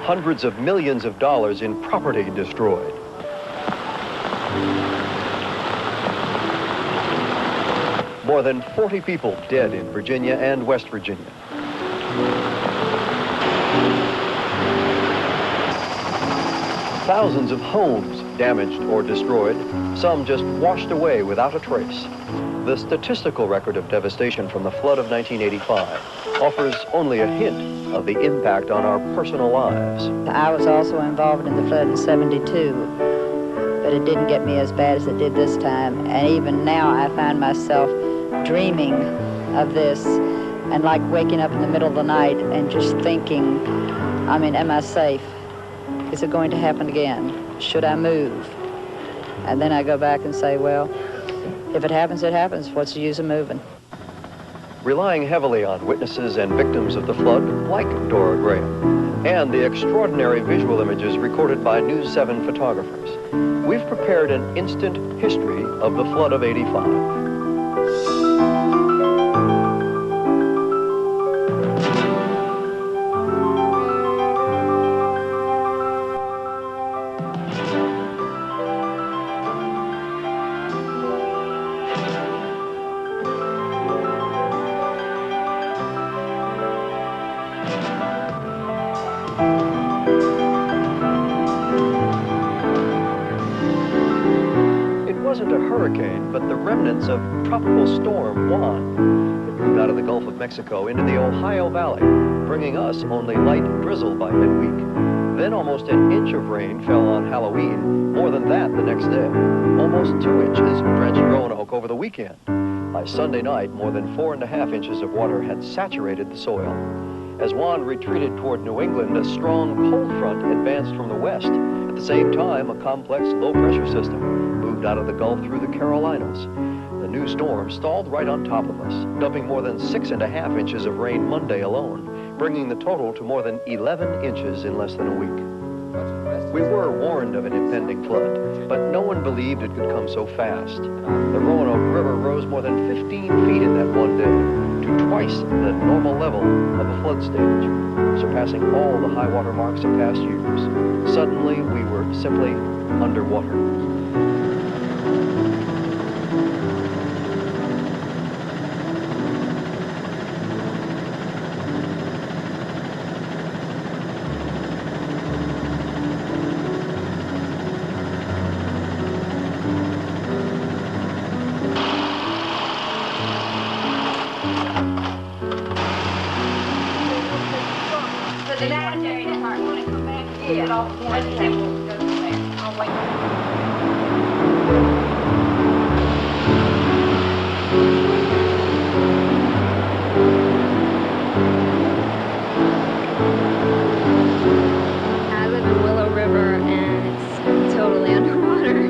hundreds of millions of dollars in property destroyed. More than 40 people dead in Virginia and West Virginia. Thousands of homes damaged or destroyed, some just washed away without a trace. The statistical record of devastation from the flood of 1985 offers only a hint of the impact on our personal lives. I was also involved in the flood in '72, but it didn't get me as bad as it did this time. And even now I find myself dreaming of this and like waking up in the middle of the night and just thinking, I mean, am I safe? Is it going to happen again? Should I move? And then I go back and say, well, if it happens, it happens. What's the use of moving? Relying heavily on witnesses and victims of the flood, like Dora Graham, and the extraordinary visual images recorded by News 7 photographers, we've prepared an instant history of the flood of '85. It wasn't a hurricane, but the remnants of tropical storm Juan. It moved out of the Gulf of Mexico into the Ohio Valley, bringing us only light drizzle by midweek. Then almost an inch of rain fell on Halloween, more than that the next day. Almost 2 inches drenched Roanoke over the weekend. By Sunday night, more than 4.5 inches of water had saturated the soil. As Juan retreated toward New England, a strong cold front advanced from the west. At the same time, a complex low-pressure system moved out of the Gulf through the Carolinas. The new storm stalled right on top of us, dumping more than 6.5 inches of rain Monday alone, bringing the total to more than 11 inches in less than a week. We were warned of an impending flood, but no one believed it could come so fast. The Roanoke River rose more than 15 feet in that one day, to twice the normal level of a flood stage, surpassing all the high water marks of past years. Suddenly, we were simply underwater. The sanitary department want to come back and get all the ones that will go there. I'll wait. I live in Willow River and it's totally underwater.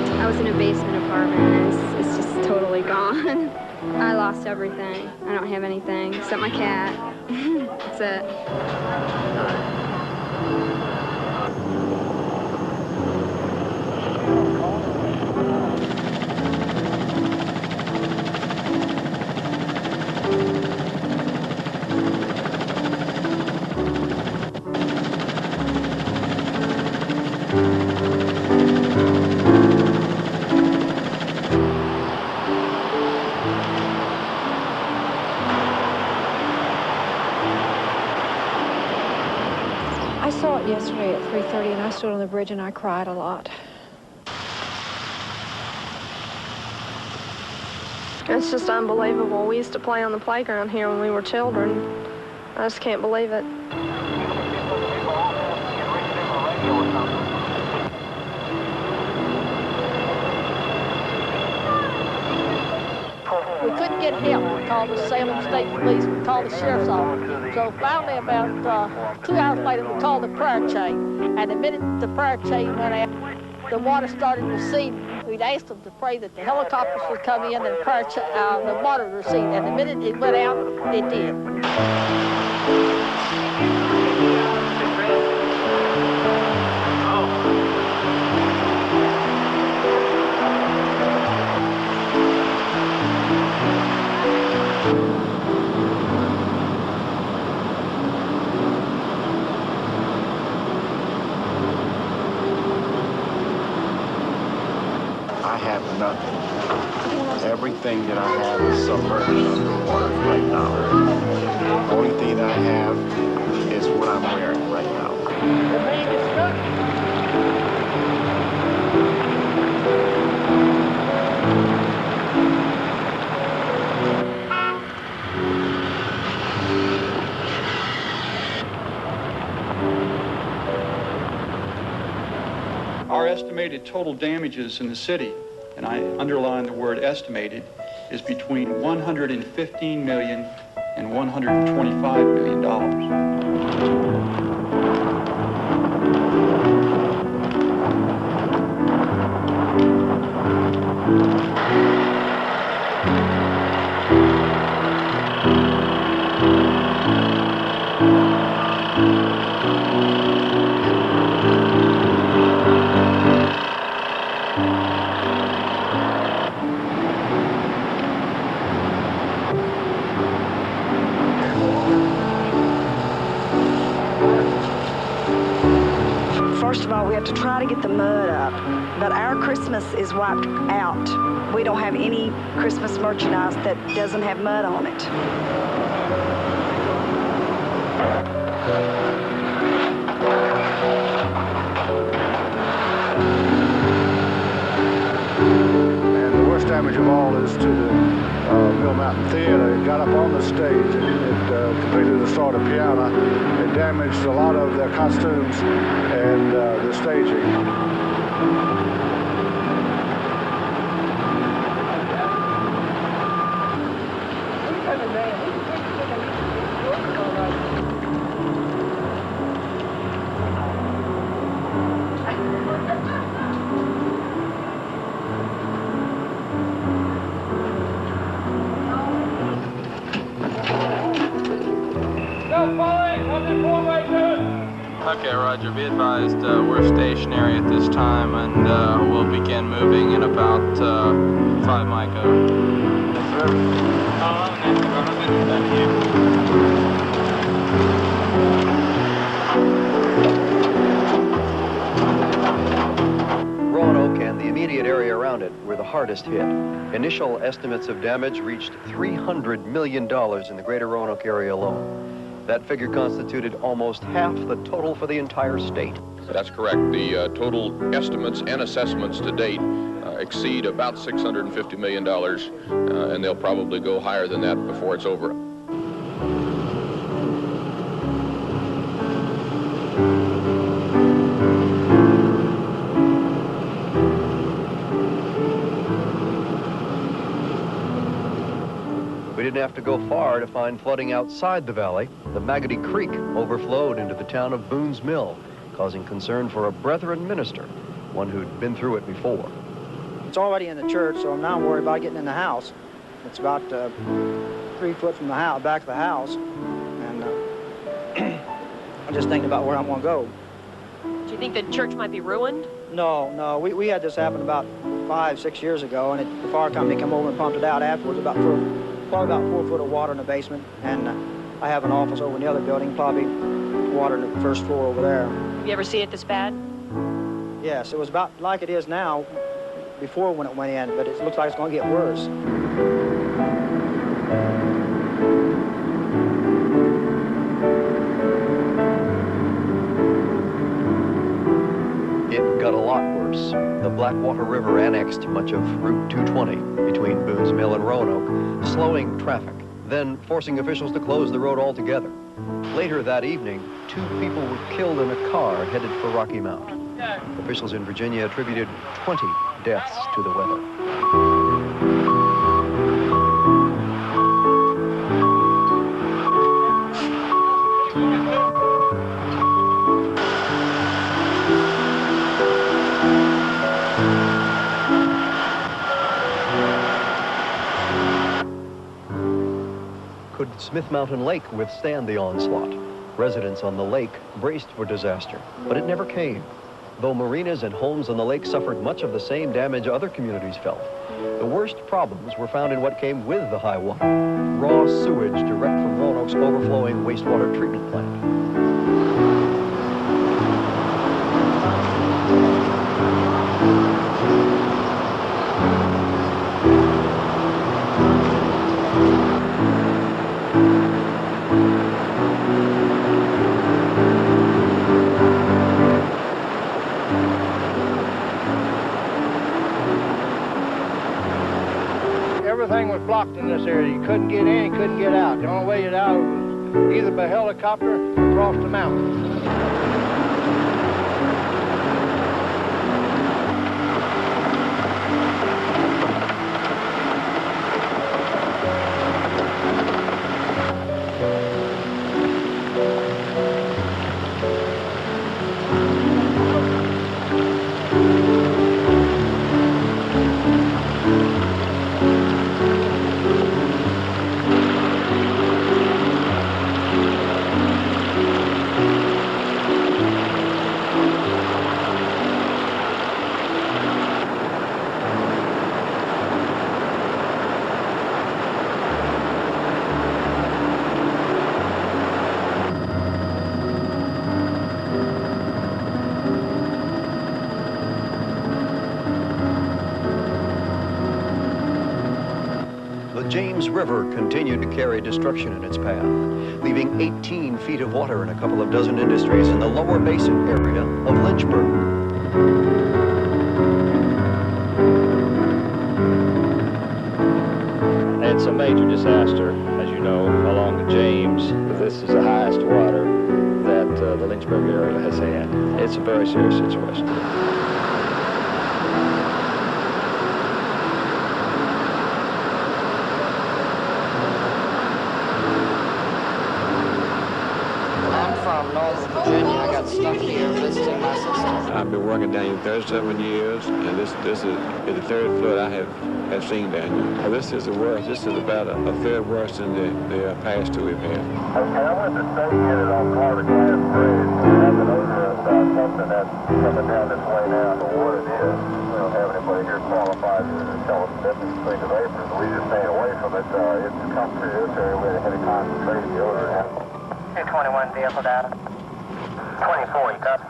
So I was in a basement apartment and it's just totally gone. I lost everything. I don't have anything except my cat. That's it. I saw it yesterday at 3:30 and I stood on the bridge and I cried a lot. It's just unbelievable. We used to play on the playground here when we were children. I just can't believe it. We couldn't get help. We called the Salem State Police, we called the Sheriff's Office. So finally about 2 hours later we called the prayer chain. And the minute the prayer chain went out, the water started receding. We'd asked them to pray that the helicopters would come in and the water would recede. And the minute it went out, it did. thing that I have is submerged underwater right now. The only thing that I have is what I'm wearing right now. Our estimated total damages in the city, and I underline the word estimated, is between $115 million and $125 million. First of all, we have to try to get the mud up, but our Christmas is wiped out. We don't have any Christmas merchandise that doesn't have mud on it. And the worst damage of all is to the Mill Mountain Theater. It got up on the stage and it completely destroyed the piano. It damaged a lot of their costumes and the staging. Okay, Roger, be advised we're stationary at this time and we'll begin moving in about 5 Micro. Roanoke and the immediate area around it were the hardest hit. Initial estimates of damage reached $300 million in the greater Roanoke area alone. That figure constituted almost half the total for the entire state. That's correct. The total estimates and assessments to date exceed about $650 million, and they'll probably go higher than that before it's over. We didn't have to go far to find flooding outside the valley. The Magotty Creek overflowed into the town of Boone's Mill, causing concern for a Brethren minister, one who'd been through it before. It's already in the church, so I'm not worried about getting in the house. It's about 3 foot from the house, back of the house, and I'm just thinking about where I'm going to go. Do you think the church might be ruined? No, we had this happen about 5, 6 years ago, and the fire company came over and pumped it out afterwards, probably about 4 foot of water in the basement, and I have an office over in the other building, probably water in the first floor over there. Have you ever seen it this bad? Yes, it was about like it is now before when it went in, but it looks like it's going to get worse. It got a lot worse. The Blackwater River annexed much of Route 220 between Boone's Mill and Roanoke, slowing traffic, then forcing officials to close the road altogether. Later that evening, 2 people were killed in a car headed for Rocky Mount. Officials in Virginia attributed 20 deaths to the weather. Could Smith Mountain Lake withstand the onslaught? Residents on the lake braced for disaster, but it never came. Though marinas and homes on the lake suffered much of the same damage other communities felt, the worst problems were found in what came with the high water: raw sewage direct from Roanoke's overflowing wastewater treatment plant. blocked in this area. You couldn't get in, you couldn't get out. The only way you get out was either by helicopter or across the mountain. The James River continued to carry destruction in its path, leaving 18 feet of water in a couple of dozen industries in the lower basin area of Lynchburg. It's a major disaster, as you know, along the James. This is the highest water that the Lynchburg area has had. It's a very serious situation. Stuck here visiting my sister. I've been working down here 37 years, and this is the third flood I have seen down here. Well, this is the worst. This is about a third worse than the past two we've had. Okay, I went to state unit on Carter Glass Bridge. We have an odor about something that's coming down this way now. But what it is, we don't have anybody here qualified to tell us the difference between the vapors. We just stay away from it. It's come through this area where they had a concentrated the odor now. 221 vehicle data. 24, you got it?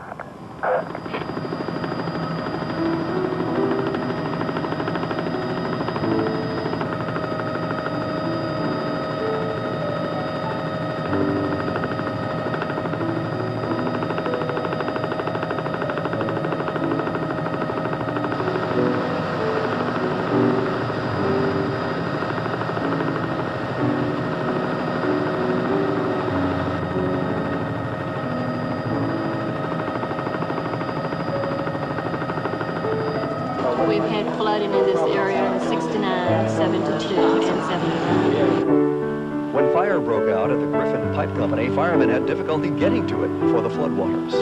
We've had flooding in this area in 69, 72, and 79. When fire broke out at the Griffin Pipe Company, firemen had difficulty getting to it before the floodwaters.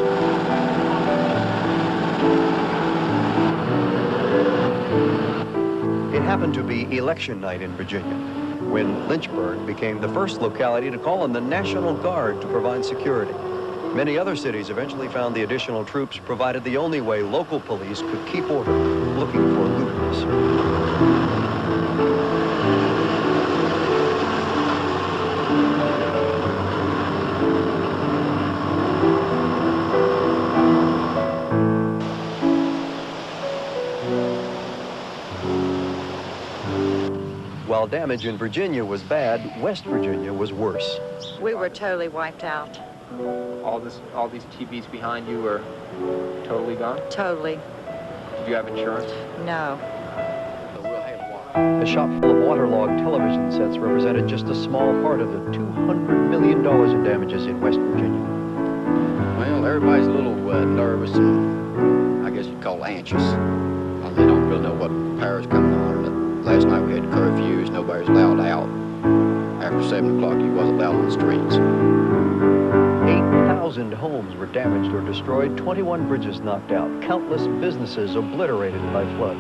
It happened to be election night in Virginia, when Lynchburg became the first locality to call on the National Guard to provide security. Many other cities eventually found the additional troops provided the only way local police could keep order, looking for looters. While damage in Virginia was bad, West Virginia was worse. We were totally wiped out. All these TVs behind you are totally gone? Totally. Did you have insurance? No. A shop full of waterlogged television sets represented just a small part of the $200 million in damages in West Virginia. Well, everybody's a little nervous and I guess you'd call it anxious. They don't really know what power's coming on. Last night we had curfews, nobody was allowed out. After 7 o'clock, you wasn't allowed on the streets. 8,000 homes were damaged or destroyed, 21 bridges knocked out, countless businesses obliterated by flood.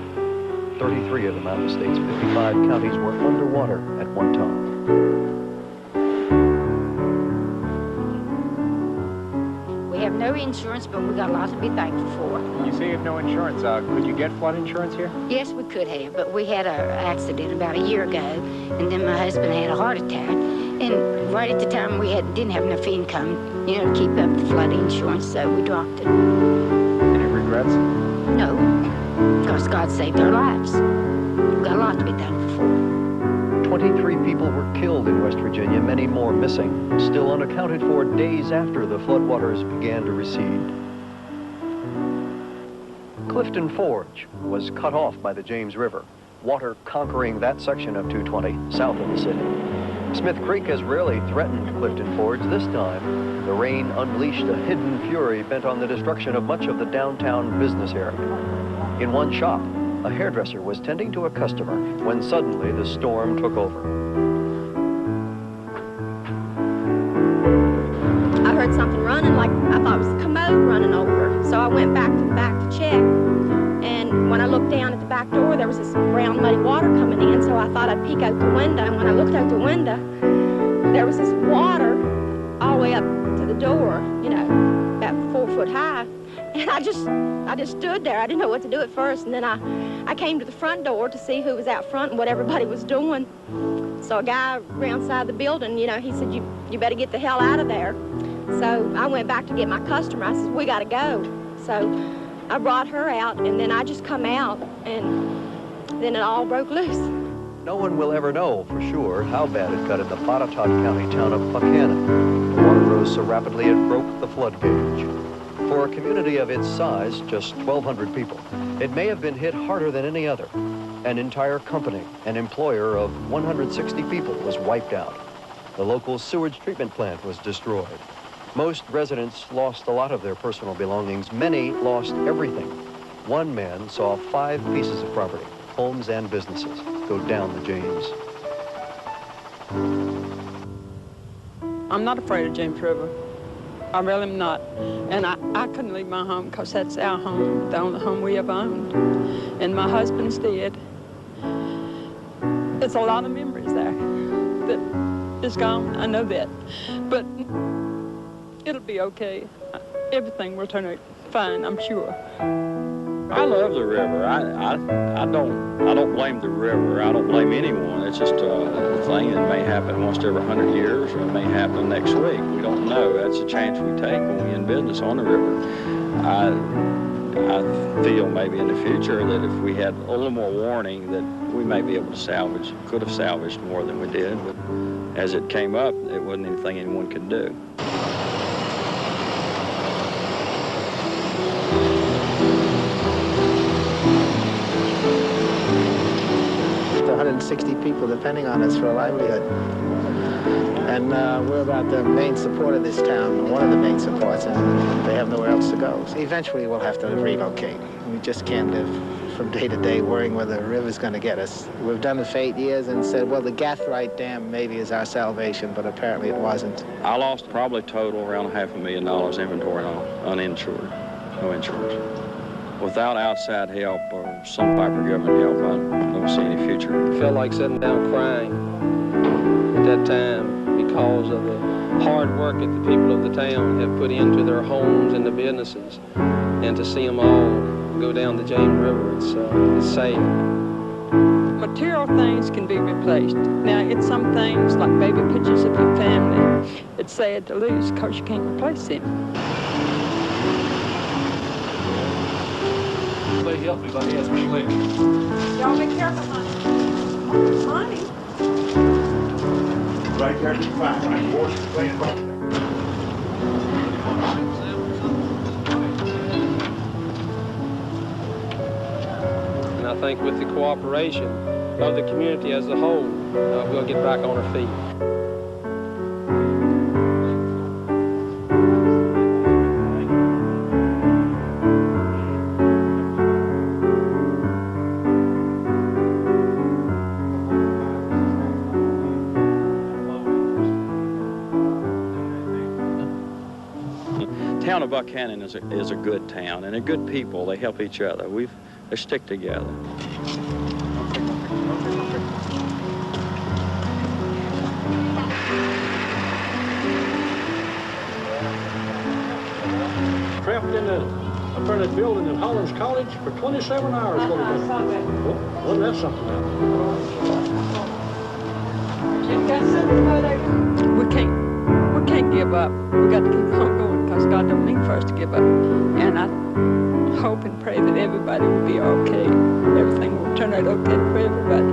33 of them out of the state's 55 counties were underwater at one time. We have no insurance, but we got a lot to be thankful for. You say you have no insurance. Could you get flood insurance here? Yes, we could have, but we had an accident about a year ago, and then my husband had a heart attack. And right at the time, we didn't have enough income, you know, to keep up the flood insurance, so we dropped it. Any regrets? No, because God saved our lives. We've got a lot to be thankful for. 23 people were killed in West Virginia, many more missing, still unaccounted for days after the floodwaters began to recede. Clifton Forge was cut off by the James River. water conquering that section of 220 south of the city. Smith Creek has rarely threatened Clifton Forge. This time, the rain unleashed a hidden fury bent on the destruction of much of the downtown business area. In one shop, a hairdresser was tending to a customer when suddenly the storm took over. I heard something running, like I thought it was the commode running over. So I went back to the back to check. And when I looked down at the back door, there was this brown muddy water coming in. So I thought I'd peek out the window. And when I looked out the window, there was this water all the way up to the door, you know, about 4 foot high. And I just stood there. I didn't know what to do at first. And then I came to the front door to see who was out front and what everybody was doing. So a guy around side the building, you know, he said, you better get the hell out of there. So I went back to get my customer. I said, we got to go. So I brought her out, and then I just come out, and then it all broke loose. No one will ever know for sure how bad it got in the Botetourt County town of Buchanan. The water rose so rapidly it broke the flood gauge. For a community of its size, just 1,200 people, it may have been hit harder than any other. An entire company, an employer of 160 people, was wiped out. The local sewage treatment plant was destroyed. Most residents lost a lot of their personal belongings. Many lost everything. One man saw 5 pieces of property, homes and businesses, go down the James. I'm not afraid of James River. I really am not. And I couldn't leave my home because that's our home, the only home we ever owned. And my husband's dead. It's a lot of memories there that is gone, I know that. But it'll be okay. Everything will turn out fine, I'm sure. I love the river. I don't blame the river. I don't blame anyone. It's just a thing that may happen once every 100 years, or it may happen next week. We don't know. That's a chance we take when we're in business on the river. I feel maybe in the future that if we had a little more warning, that we may be able to could have salvaged more than we did. But as it came up, it wasn't anything anyone could do. 160 people depending on us for a livelihood. And we're about the main support of this town, one of the main supports, and they have nowhere else to go. So eventually we'll have to relocate. We just can't live from day to day worrying where the river's going to get us. We've done it for 8 years and said, well, the Gathright Dam maybe is our salvation, but apparently it wasn't. I lost probably total around $500,000 inventory on uninsured, no insurance. Without outside help or some type of government help, I don't see any future. I felt like sitting down crying at that time because of the hard work that the people of the town have put into their homes and the businesses, and to see them all go down the James River, it's sad. Material things can be replaced. Now, it's some things like baby pictures of your family. It's sad to lose because you can't replace them. Somebody help me by asking me later. Y'all be careful, honey. Right there, you're fine. Right, you want to play it right there. And I think with the cooperation of the community as a whole, we'll get back on our feet. The town of Buchanan is a good town, and they're good people. They help each other. They stick together. Trapped in a furnished building in Hollins College for 27 hours. Wasn't that something We can't give up. We got to keep on going because God don't mean for us to give up. And I hope and pray that everybody will be okay. Everything will turn out okay for everybody.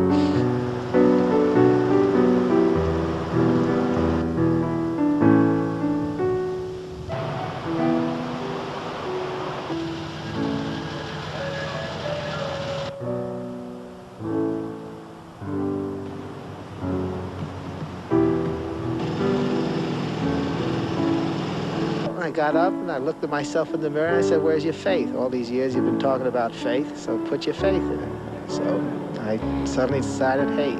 I got up and I looked at myself in the mirror and I said, where's your faith? All these years you've been talking about faith, so put your faith in it. So I suddenly decided, hey,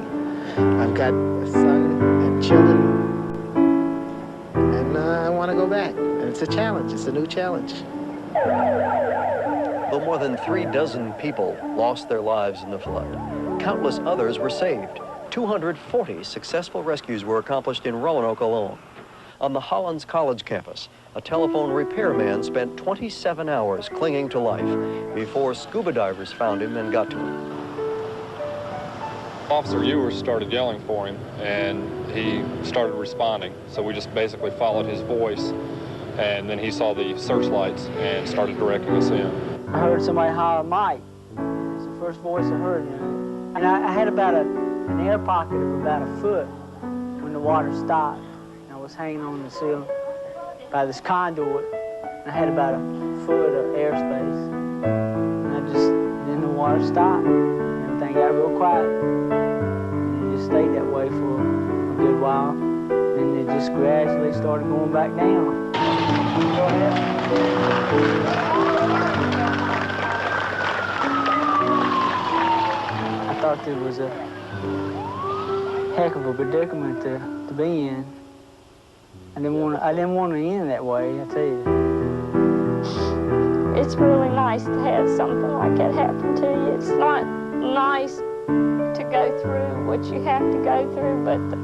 I've got a son and children, and I want to go back. And it's a challenge. It's a new challenge. Though more than 36 people lost their lives in the flood, countless others were saved. 240 successful rescues were accomplished in Roanoke alone. On the Hollins College campus, a telephone repairman spent 27 hours clinging to life before scuba divers found him and got to him. Officer Ewers started yelling for him, and he started responding. So we just basically followed his voice, and then he saw the searchlights and started directing us in. I heard somebody holler, Mike. It's the first voice I heard, you know. And I had about an air pocket of about a foot when the water stopped. And I was hanging on the ceiling by this conduit, and I had about a foot of airspace. And then the water stopped, and everything got real quiet. And it just stayed that way for a good while. And it just gradually started going back down. Go ahead. I thought it was a heck of a predicament to be in. I didn't want to end that way, I tell you. It's really nice to have something like that happen to you. It's not nice to go through what you have to go through, but the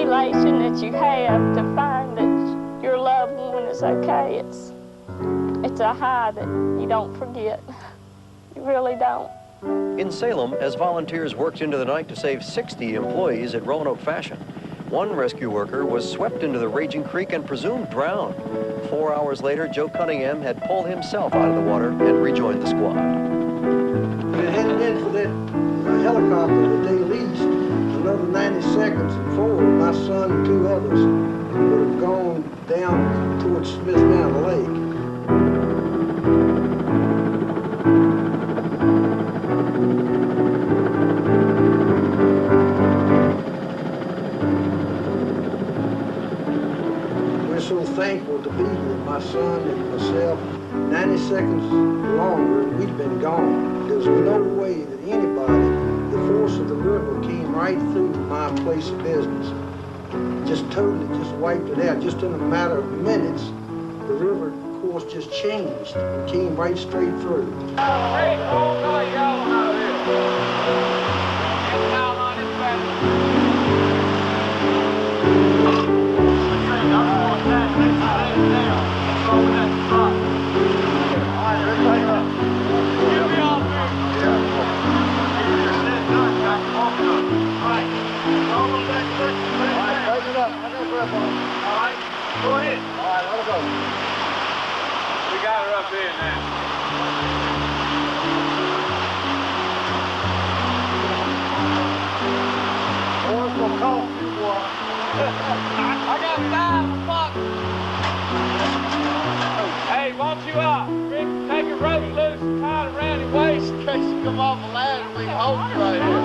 elation that you have to find that your loved one is okay, it's a high that you don't forget. You really don't. In Salem, as volunteers worked into the night to save 60 employees at Roanoke fashion, one rescue worker was swept into the raging creek and presumed drowned. 4 hours later, Joe Cunningham had pulled himself out of the water and rejoined the squad. If it hadn't been for that helicopter that they leased, another 90 seconds and forward, my son and 2 others would have gone down towards Smith Mountain Lake. So thankful to be here. My son and myself, 90 seconds longer, and we'd been gone. There's no way that anybody, the force of the river came right through my place of business. Just totally just wiped it out. Just in a matter of minutes, the river course just changed and came right straight through. Go ahead. All right, let her go. We got her up here now. Boy, it's gonna cost you, boy. I got 5 bucks. Hey, won't you Rick, take your rope loose and tie it around your waist in case you come off the ladder and we can hold you right here.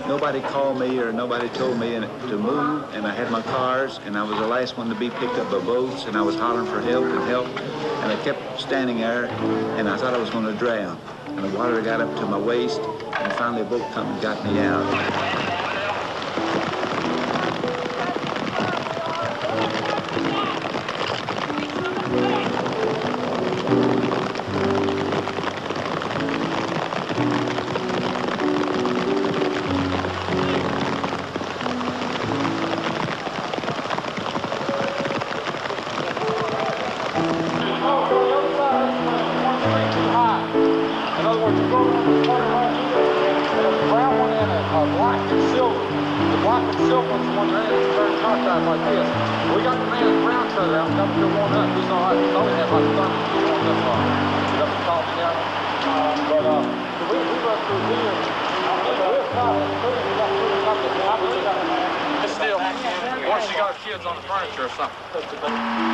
Nobody called me or nobody told me to move, and I had my cars, and I was the last one to be picked up by boats, and I was hollering for help, and I kept standing there, and I thought I was going to drown. And the water got up to my waist, and finally a boat come and got me out. black and silver. The black and silver one's the one that has burn contact like this. We got the man's brown shirt out, got to warm up. He's all right. He's always had like 30 warmed up get up and talk together. We run through here. It's still, once you got kids on the furniture or something.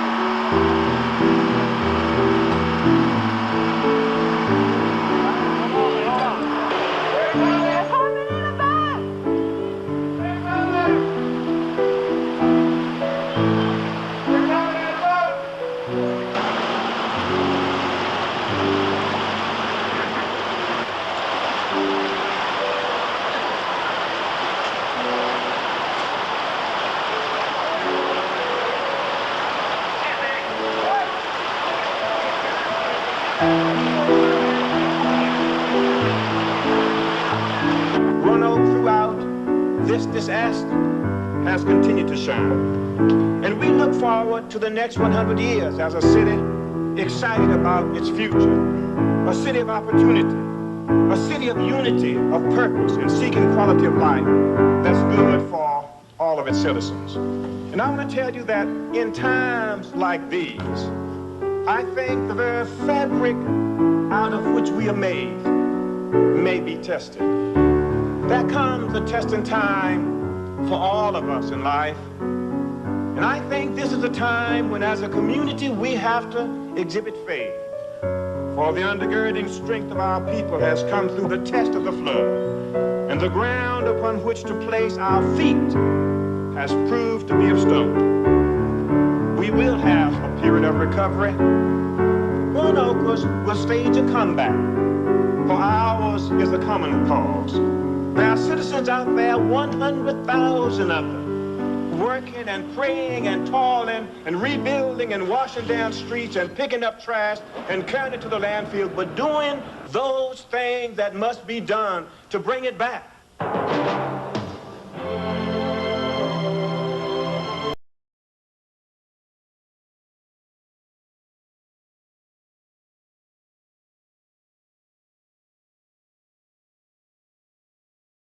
Disaster has continued to shine. And we look forward to the next 100 years as a city excited about its future, a city of opportunity, a city of unity, of purpose, and seeking quality of life that's good for all of its citizens. And I want to tell you that in times like these, I think the very fabric out of which we are made may be tested. There comes a testing time for all of us in life. And I think this is a time when as a community we have to exhibit faith. For the undergirding strength of our people has come through the test of the flood. And the ground upon which to place our feet has proved to be of stone. We will have a period of recovery. One of us will stage a comeback. For ours is a common cause. There are citizens out there, 100,000 of them, working and praying and toiling and rebuilding and washing down streets and picking up trash and carrying it to the landfill, but doing those things that must be done to bring it back.